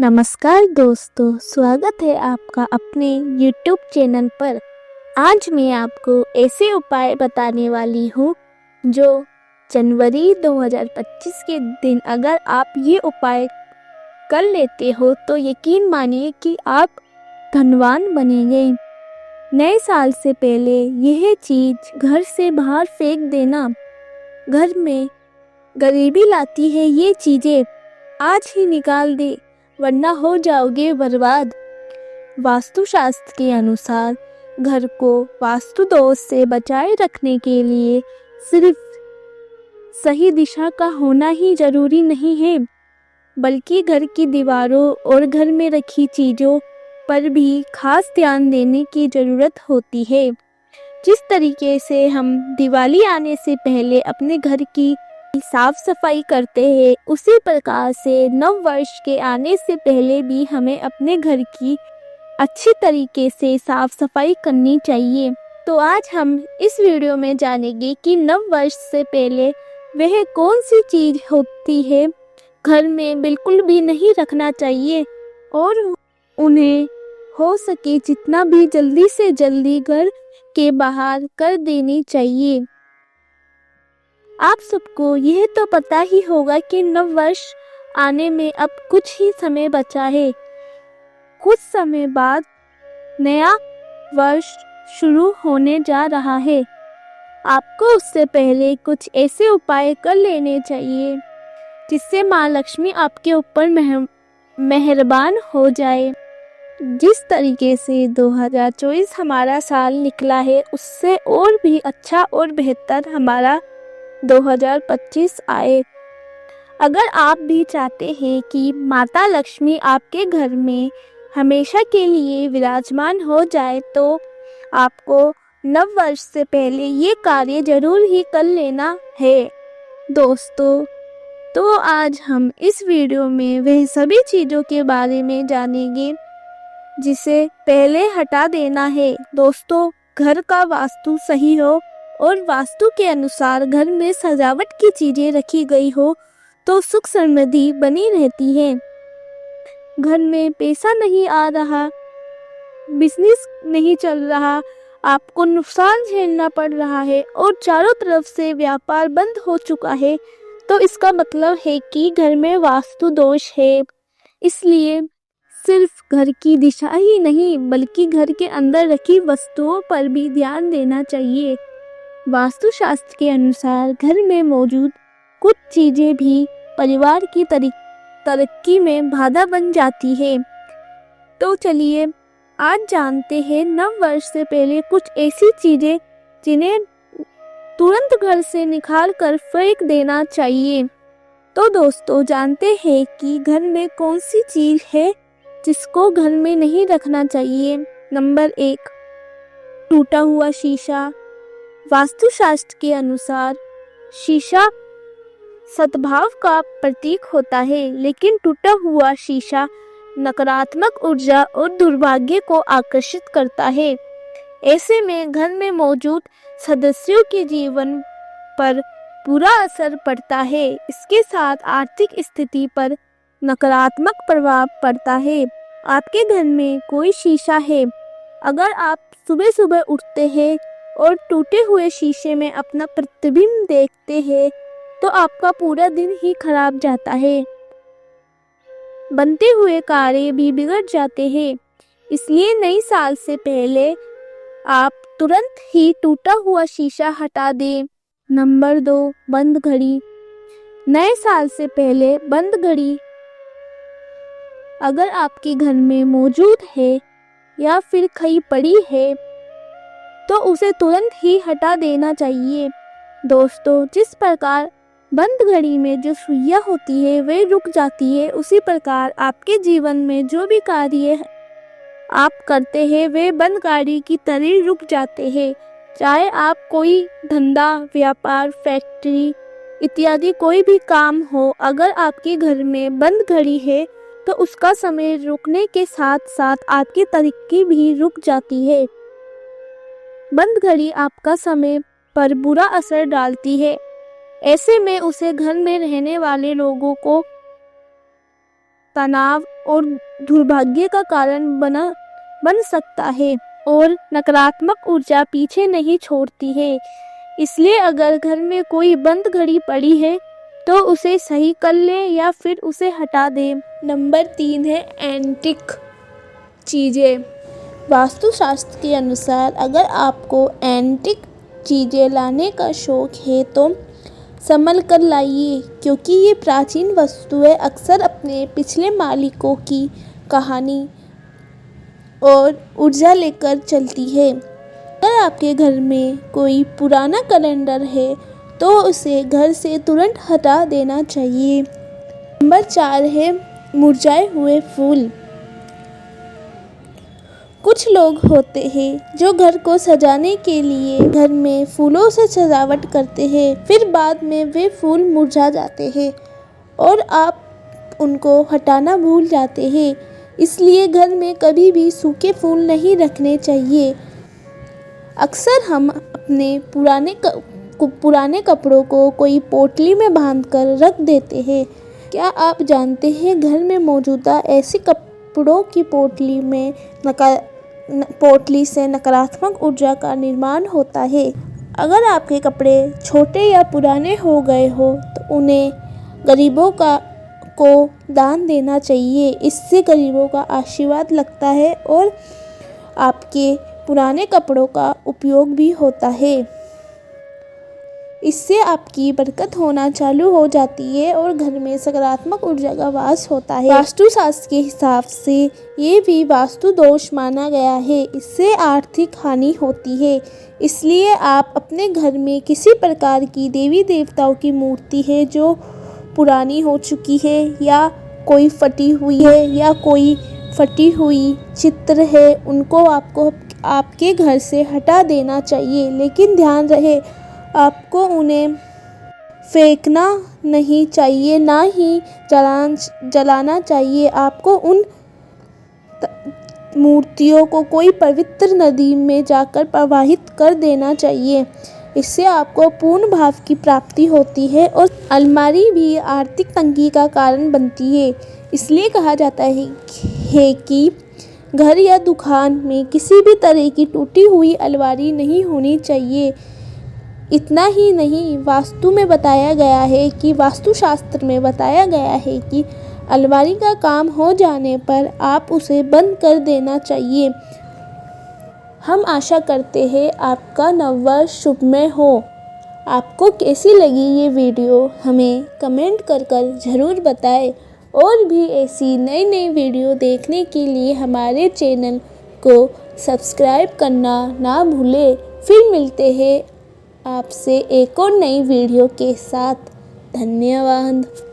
नमस्कार दोस्तों, स्वागत है आपका अपने YouTube चैनल पर। आज मैं आपको ऐसे उपाय बताने वाली हूँ जो जनवरी 2025 के दिन अगर आप ये उपाय कर लेते हो तो यकीन मानिए कि आप धनवान बनेंगे। नए साल से पहले यह चीज़ घर से बाहर फेंक देना घर में गरीबी लाती है। ये चीज़ें आज ही निकाल दे वरना हो जाओगे बर्बाद। वास्तुशास्त्र के अनुसार घर को वास्तु दोष से बचाए रखने के लिए सिर्फ सही दिशा का होना ही जरूरी नहीं है, बल्कि घर की दीवारों और घर में रखी चीज़ों पर भी खास ध्यान देने की ज़रूरत होती है। जिस तरीके से हम दिवाली आने से पहले अपने घर की साफ सफाई करते हैं, उसी प्रकार से नव वर्ष के आने से पहले भी हमें अपने घर की अच्छी तरीके से साफ सफाई करनी चाहिए। तो आज हम इस वीडियो में जानेंगे कि नव वर्ष से पहले वह कौन सी चीज़ होती है घर में बिल्कुल भी नहीं रखना चाहिए और उन्हें हो सके जितना भी जल्दी से जल्दी घर के बाहर कर देनी चाहिए। आप सबको यह तो पता ही होगा कि नव वर्ष आने में अब कुछ ही समय बचा है। कुछ समय बाद नया वर्ष शुरू होने जा रहा है। आपको उससे पहले कुछ ऐसे उपाय कर लेने चाहिए जिससे माँ लक्ष्मी आपके ऊपर मेहरबान हो जाए। जिस तरीके से 2024 हमारा साल निकला है, उससे और भी अच्छा और बेहतर हमारा 2025 आए। अगर आप भी चाहते हैं कि माता लक्ष्मी आपके घर में हमेशा के लिए विराजमान हो जाए, तो आपको नव वर्ष से पहले ये कार्य जरूर ही कर लेना है। दोस्तों, तो आज हम इस वीडियो में वह सभी चीज़ों के बारे में जानेंगे जिसे पहले हटा देना है। दोस्तों, घर का वास्तु सही हो और वास्तु के अनुसार घर में सजावट की चीजें रखी गई हो तो सुख समृद्धि बनी रहती है। घर में पैसा नहीं आ रहा, बिजनेस नहीं चल रहा, आपको नुकसान झेलना पड़ रहा है और चारों तरफ से व्यापार बंद हो चुका है, तो इसका मतलब है कि घर में वास्तु दोष है। इसलिए सिर्फ घर की दिशा ही नहीं बल्कि घर के अंदर रखी वस्तुओं पर भी ध्यान देना चाहिए। वास्तुशास्त्र के अनुसार घर में मौजूद कुछ चीज़ें भी परिवार की तरक्की में बाधा बन जाती है। तो चलिए आज जानते हैं नव वर्ष से पहले कुछ ऐसी चीज़ें जिन्हें तुरंत घर से निकाल कर फेंक देना चाहिए। तो दोस्तों, जानते हैं कि घर में कौन सी चीज़ है जिसको घर में नहीं रखना चाहिए। नंबर 1, टूटा हुआ शीशा। वास्तुशास्त्र के अनुसार शीशा सद्भाव का प्रतीक होता है, लेकिन टूटा हुआ शीशा नकारात्मक ऊर्जा और दुर्भाग्य को आकर्षित करता है। ऐसे में घर में मौजूद सदस्यों के जीवन पर बुरा असर पड़ता है। इसके साथ आर्थिक स्थिति पर नकारात्मक प्रभाव पड़ता है। आपके घर में कोई शीशा है, अगर आप सुबह सुबह उठते हैं और टूटे हुए शीशे में अपना प्रतिबिंब देखते हैं तो आपका पूरा दिन ही खराब जाता है। बनते हुए कार्य भी बिगड़ जाते हैं। इसलिए नई साल से पहले आप तुरंत ही टूटा हुआ शीशा हटा दें। नंबर 2, बंद घड़ी। नए साल से पहले बंद घड़ी अगर आपके घर में मौजूद है या फिर कहीं पड़ी है तो उसे तुरंत ही हटा देना चाहिए। दोस्तों, जिस प्रकार बंद घड़ी में जो सुइयां होती है वह रुक जाती है, उसी प्रकार आपके जीवन में जो भी कार्य आप करते हैं वे बंद गाड़ी की तरह रुक जाते हैं। चाहे आप कोई धंधा, व्यापार, फैक्ट्री इत्यादि कोई भी काम हो, अगर आपके घर में बंद घड़ी है तो उसका समय रुकने के साथ साथ आपकी तरक्की भी रुक जाती है। बंद घड़ी आपका समय पर बुरा असर डालती है। ऐसे में उसे घर में रहने वाले लोगों को तनाव और दुर्भाग्य का कारण बन सकता है और नकारात्मक ऊर्जा पीछे नहीं छोड़ती है। इसलिए अगर घर में कोई बंद घड़ी पड़ी है तो उसे सही कर ले या फिर उसे हटा दे। नंबर 3 है एंटिक चीज़ें। वास्तुशास्त्र के अनुसार अगर आपको एंटिक चीज़ें लाने का शौक है तो संभल कर लाइए, क्योंकि ये प्राचीन वस्तुएं अक्सर अपने पिछले मालिकों की कहानी और ऊर्जा लेकर चलती है। अगर आपके घर में कोई पुराना कैलेंडर है तो उसे घर से तुरंत हटा देना चाहिए। नंबर 4 है मुरझाए हुए फूल। कुछ लोग होते हैं जो घर को सजाने के लिए घर में फूलों से सजावट करते हैं, फिर बाद में वे फूल मुरझा जाते हैं और आप उनको हटाना भूल जाते हैं। इसलिए घर में कभी भी सूखे फूल नहीं रखने चाहिए। अक्सर हम अपने पुराने कपड़ों को कोई पोटली में बांधकर रख देते हैं। क्या आप जानते हैं घर में मौजूदा ऐसी कपड़ों की पोटली से नकारात्मक ऊर्जा का निर्माण होता है। अगर आपके कपड़े छोटे या पुराने हो गए हो तो उन्हें गरीबों को दान देना चाहिए। इससे गरीबों का आशीर्वाद लगता है और आपके पुराने कपड़ों का उपयोग भी होता है। इससे आपकी बरकत होना चालू हो जाती है और घर में सकारात्मक ऊर्जा का वास होता है। वास्तुशास्त्र के हिसाब से ये भी वास्तु दोष माना गया है। इससे आर्थिक हानि होती है। इसलिए आप अपने घर में किसी प्रकार की देवी देवताओं की मूर्ति है जो पुरानी हो चुकी है या कोई फटी हुई है या कोई फटी हुई चित्र है, उनको आपको आपके घर से हटा देना चाहिए। लेकिन ध्यान रहे, आपको उन्हें फेंकना नहीं चाहिए, ना ही जलाना चाहिए। आपको उन मूर्तियों को कोई पवित्र नदी में जाकर प्रवाहित कर देना चाहिए। इससे आपको पूर्ण भाव की प्राप्ति होती है और अलमारी भी आर्थिक तंगी का कारण बनती है। इसलिए कहा जाता है कि घर या दुकान में किसी भी तरह की टूटी हुई अलमारी नहीं होनी चाहिए। इतना ही नहीं, वास्तुशास्त्र में बताया गया है कि अलमारी का काम हो जाने पर आप उसे बंद कर देना चाहिए। हम आशा करते हैं आपका नववर्ष शुभमय हो। आपको कैसी लगी ये वीडियो हमें कमेंट कर ज़रूर बताएं और भी ऐसी नई वीडियो देखने के लिए हमारे चैनल को सब्सक्राइब करना ना भूलें। फिर मिलते हैं आपसे एक और नई वीडियो के साथ। धन्यवाद।